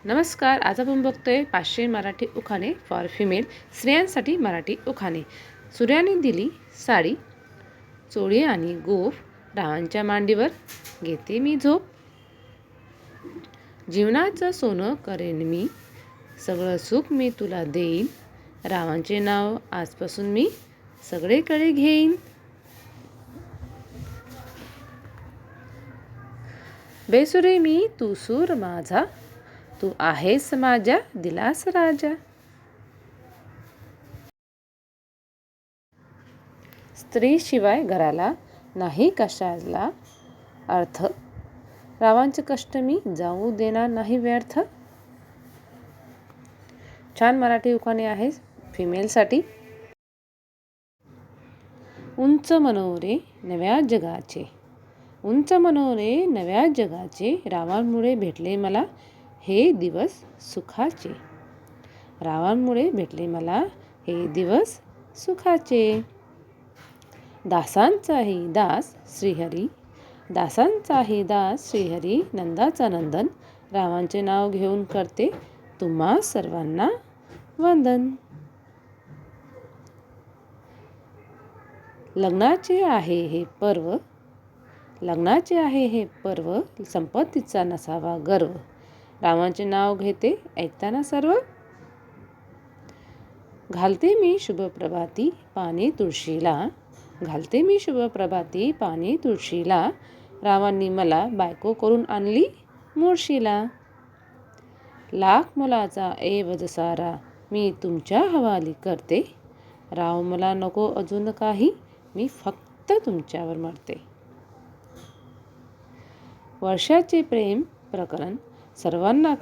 नमस्कार. आज आपण बघतोय 500 मराठी उखाणे फॉर फिमेल, स्त्रियांसाठी मराठी उखाणे. सूर्याने दिली साडी, चोळी आणि गोफ, रावांच्या मांडीवर घेते मी झोप. जीवनाचं सोनं करेन मी, सगळं सुख मी तुला देईन. रावांचे नाव आजपासून मी सगळीकडे घेईन. बेसुरे मी तू सूर माझा, तू आहेस माझ्या दिलास राजा. स्त्रीशिवाय घराला नाही कशाला अर्थ, रावांचे कष्ट मी जाऊ देणार नाही व्यर्थ. छान मराठी उखाणे आहे फिमेलसाठी. उंच मनोरे नव्या जगाचे, उंच मनोरे नव्या जगाचे, रावांमुळे भेटले मला हे दिवस सुखाचे. रावांमुळे भेटले मला हे दिवस सुखाचे. दासांचाही दास श्रीहरी, दासांचाही दास श्रीहरी, नंदाचा नंदन, रावांचे नाव घेऊन करते तुम्हा सर्वांना वंदन. लग्नाचे आहे हे पर्व, लग्नाचे आहे हे पर्व, संपत्तीचा नसावा गर्व, रावांचे नाव घेते ऐकताना सर्व. घालते मी शुभ प्रभाती पाणी तुळशीला, घालते मी शुभ प्रभाती पाणी तुळशीला, रावांनी मला बायको करून आणली मुळशीला. लाख मुलाचा ऐवज सारा मी तुमच्या हवाली करते, राव मला नको अजून काही, मी फक्त तुमच्यावर मरते. वर्षाचे प्रेम प्रकरण सर्वांना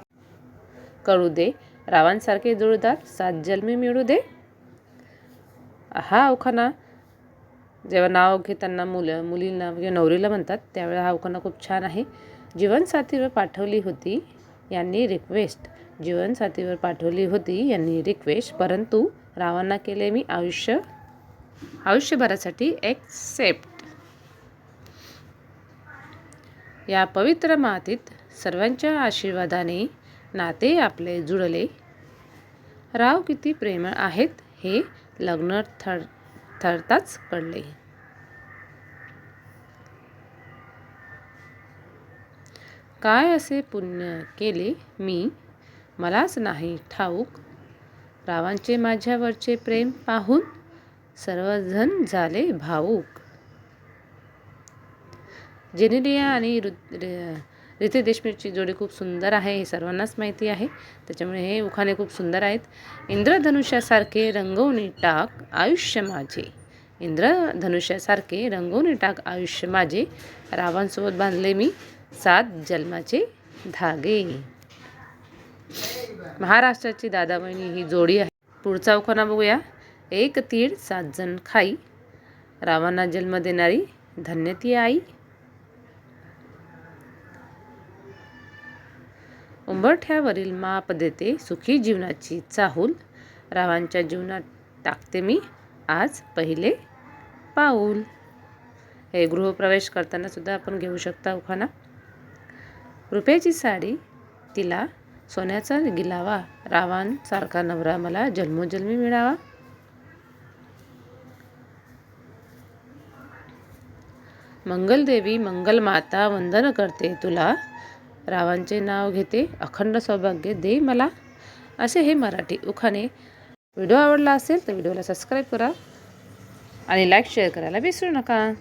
कळू दे, रावांसारखे जोडदार 7 जन्मी मिळू दे. हा उखाणा जेव्हा नाव घेताना मुलींना किंवा नवरीला म्हणतात त्यावेळेला हा उखाणा खूप छान आहे. जीवनसाथीवर पाठवली होती यांनी रिक्वेस्ट, जीवनसाथीवर पाठवली होती यांनी रिक्वेस्ट, परंतु रावांना केले मी आयुष्यभरासाठी एक्सेप्ट. या पवित्र मातीत सर्वांच्या आशीर्वादाने नाते आपले जुळले, राव किती प्रेमळ आहेत हे लग्न ठरताच कळले. काय असे पुण्य केले मी मलाच नाही ठाऊक, रावांचे माझ्यावरचे प्रेम पाहून सर्वजण झाले भावूक. जेनेलिया आणि रितेश देशमुखची जोडी खूप सुंदर आहे हे सर्वांनाच माहिती आहे, त्याच्यामुळे हे उखाणे खूप सुंदर आहेत. इंद्रधनुष्यासारखे रंगवून टाक आयुष्य माझे, इंद्रधनुष्यासारखे रंगवून टाक आयुष्य माझे, रावांसोबत बांधले मी 7 जन्माचे धागे. महाराष्ट्राची दादावहिनी ही जोडी आहे. पुढचा उखाणा बघूया. एक तीळ 7 जण खाई, रावांना जन्म देणारी धन्य ती आई. उंबरठ्यावरील माप देते सुखी जीवनाची चाहूल, रावांच्या जीवनात टाकते मी आज पहिले पाऊल. हे गृहप्रवेश करताना सुद्धा आपण घेऊ शकता उखाणा. रुपयाची साडी तिला सोन्याचा गिलावा, रावांसारखा नवरा मला जन्मोजन्मी मिळावा. मंगलदेवी मंगलमाता वंदन करते तुला, रावांचे नाव घेते अखंड सौभाग्य दे मला. असे हे मराठी उखाणे. व्हिडिओ आवडला असेल तर व्हिडिओला सबस्क्राईब करा आणि लाईक शेअर करायला विसरू नका.